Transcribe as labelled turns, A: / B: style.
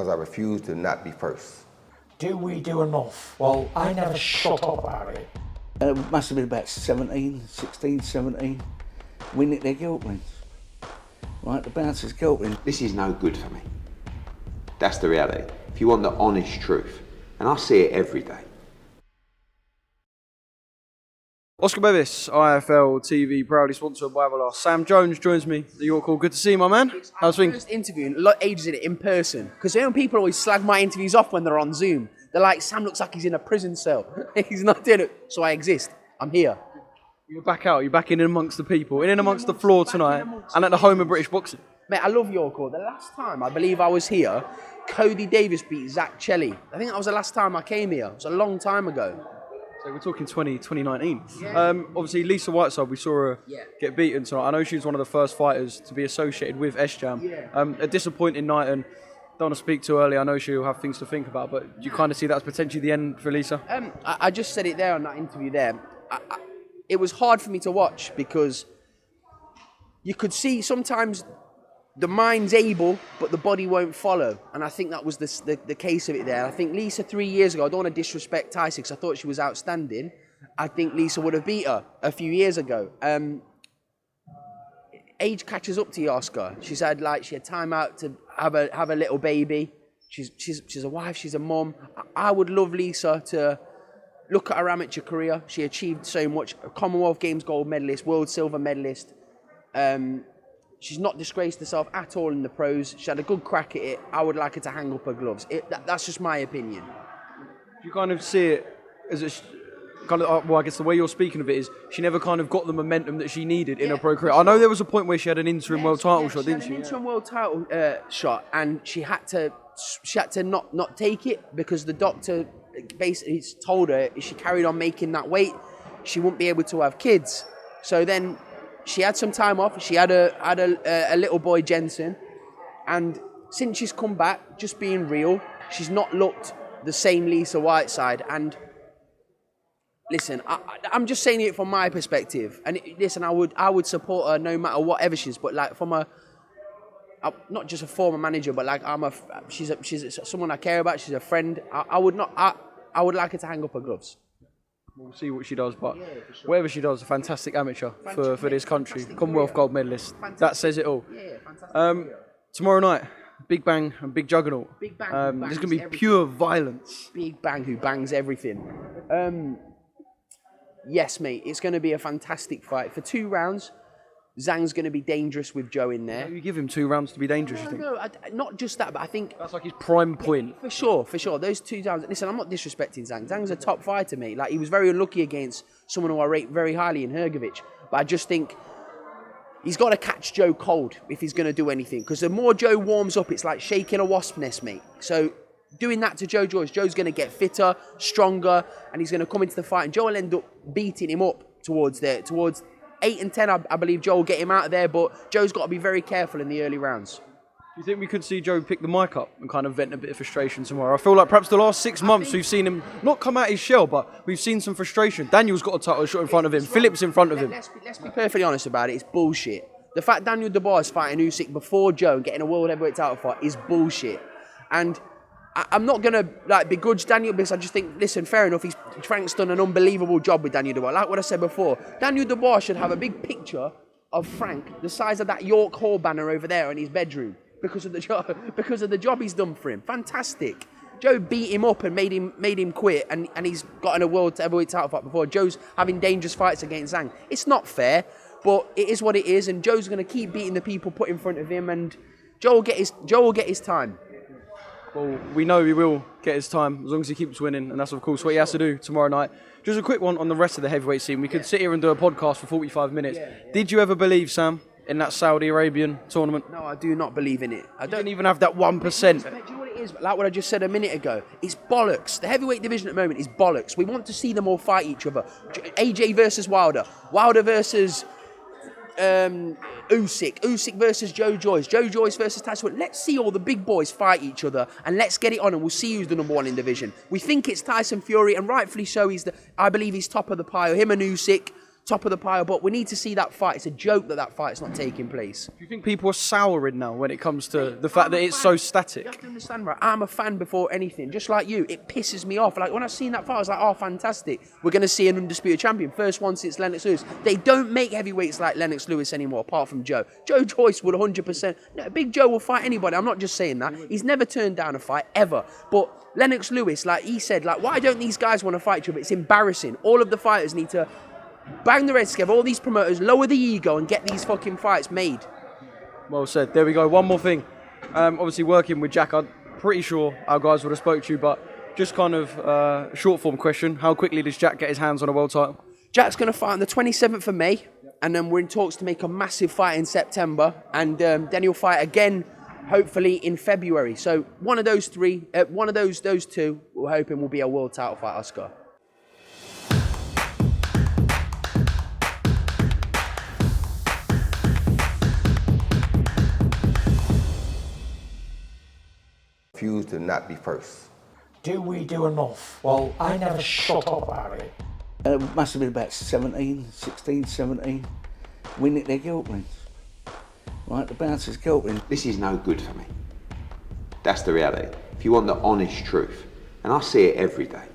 A: because I refuse to not be first.
B: Do we do enough? Well, I never shut up about it.
C: It must have been about 16, 17. We nicked their guilt rings. Right, the bouncer's guilt ring.
D: This is no good for me. That's the reality. If you want the honest truth, and I see it every day.
E: Oscar Bevis, IFL TV, proudly sponsored by Everlast. Sam Jones joins me, the York Hall. Good to see you, my man. How's things?
F: First interview in ages in person. Because people always slag my interviews off when they're on Zoom. They're like, Sam looks like he's in a prison cell. He's not doing it. So I exist. I'm here.
E: You're back out. You're back in amongst the people. In amongst the floor tonight. And at the home of British boxing.
F: Mate, I love York Hall. The last time I believe I was here, Cody Davis beat Zach Chelly. I think that was the last time I came here. It was a long time ago.
E: So we're talking 2019. Yeah. Obviously, Lisa Whiteside, we saw her get beaten tonight. I know she was one of the first fighters to be associated with S-Jam. Yeah. A disappointing night, and don't want to speak too early. I know she'll have things to think about, but do you kind of see that's potentially the end for Lisa?
F: I just said it there on that interview there. It was hard for me to watch because you could see sometimes the mind's able, but the body won't follow. And I think that was the case of it there. I think Lisa 3 years ago, I don't want to disrespect Tyson because I thought she was outstanding. I think Lisa would have beat her a few years ago. Age catches up to you, Oscar. She had time out to have a little baby. She's a wife, she's a mum. I would love Lisa to look at her amateur career. She achieved so much. A Commonwealth Games gold medalist, world silver medalist. She's not disgraced herself at all in the pros. She had a good crack at it. I would like her to hang up her gloves. That's just my opinion.
E: You kind of see it as I guess the way you're speaking of it is she never kind of got the momentum that she needed in her pro career. I know there was a point where she had an interim world title shot, didn't she?
F: She had an interim world title shot, and she had to not take it because the doctor basically told her if she carried on making that weight, she wouldn't be able to have kids. So then she had some time off. She had a little boy, Jensen, and since she's come back, just being real, she's not looked the same Lisa Whiteside. And listen, I'm just saying it from my perspective. And listen, I would support her no matter whatever she's. But like from not just a former manager, but like she's someone I care about. She's a friend. I would like her to hang up her gloves.
E: We'll see what she does, but whatever she does, a fantastic amateur for this country. Commonwealth gold medalist. That says it all. Tomorrow night, Big Bang and Big Juggernaut.
F: Big Bang.
E: There's going to be pure violence.
F: Big Bang who bangs everything. Yes, mate, it's going to be a fantastic fight. For 2 rounds, Zhang's going to be dangerous with Joe in there.
E: You give him 2 rounds to be dangerous, you think?
F: No, not just that, but I think...
E: That's like his prime point.
F: For sure. Those 2 rounds... Listen, I'm not disrespecting Zhang. Zhang's a top fighter, mate. Like, he was very unlucky against someone who I rate very highly in Hrgovic. But I just think he's got to catch Joe cold if he's going to do anything. Because the more Joe warms up, it's like shaking a wasp nest, mate. So doing that to Joe Joyce, Joe's going to get fitter, stronger, and he's going to come into the fight. And Joe will end up beating him up towards 8 and 10, I believe Joe will get him out of there, but Joe's got to be very careful in the early rounds.
E: Do you think we could see Joe pick the mic up and kind of vent a bit of frustration tomorrow? I feel like perhaps the last 6 months we've seen him not come out his shell, but we've seen some frustration. Daniel's got a title shot in front of him. Phillips in front of him.
F: Let's be perfectly honest about it. It's bullshit. The fact Daniel Dubois is fighting Usyk before Joe and getting a world heavyweight title fight is bullshit. And I'm not going to begrudge Daniel because I just think, listen, fair enough, Frank's done an unbelievable job with Daniel Dubois. Like what I said before, Daniel Dubois should have a big picture of Frank the size of that York Hall banner over there in his bedroom because of the job he's done for him. Fantastic. Joe beat him up and made him quit, and he's gotten a world heavyweight title fight before. Joe's having dangerous fights against Zhang. It's not fair, but it is what it is, and Joe's going to keep beating the people put in front of him, and Joe will get his time.
E: Well, we know he will get his time as long as he keeps winning, and that's of course what he has to do tomorrow night. Just a quick one on the rest of the heavyweight scene. We could sit here and do a podcast for 45 minutes. Did you ever believe, Sam, in that Saudi Arabian tournament?
F: No, I do not believe in it. I
E: don't even have that 1%.
F: Do you know what it is? Like what I just said a minute ago, it's bollocks. The heavyweight division at the moment is bollocks. We want to see them all fight each other. AJ versus Wilder versus Usyk versus Joe Joyce versus Tyson. Let's see all the big boys fight each other and let's get it on, and we'll see who's the number 1 in division. We think it's Tyson Fury, and rightfully so. I believe he's top of the pile. Him and Usyk, top of the pile, but we need to see that fight. It's a joke that that fight's not taking place.
E: Do you think people are souring now when it comes to the fact that it's so
F: You
E: static?
F: have to understand, right? I'm a fan before anything, just like you. It pisses me off. Like when I seen that fight, I was like, oh, fantastic. We're going to see an undisputed champion. First one since Lennox Lewis. They don't make heavyweights like Lennox Lewis anymore, apart from Joe. Joe Joyce would 100%. No, Big Joe will fight anybody. I'm not just saying that. He's never turned down a fight, ever. But Lennox Lewis, like he said, like, why don't these guys want to fight each other? It's embarrassing. All of the fighters need to bang their heads together, all these promoters, lower the ego and get these fucking fights made.
E: Well said. There we go. One more thing. Obviously, working with Jack, I'm pretty sure our guys would have spoke to you, but just kind of short form question. How quickly does Jack get his hands on a world title?
F: Jack's going to fight on the 27th of May, and then we're in talks to make a massive fight in September, and then he'll fight again, hopefully in February. So one of those three, one of those two, we're hoping will be a world title fight, Oscar.
A: Refuse to not be first.
B: Do we do enough? Well, I never shut up about it.
C: It must have been about 16, 17. We nicked their guilt rings. Right, the bouncer's guilt ring.
D: This is no good for me. That's the reality. If you want the honest truth, and I see it every day,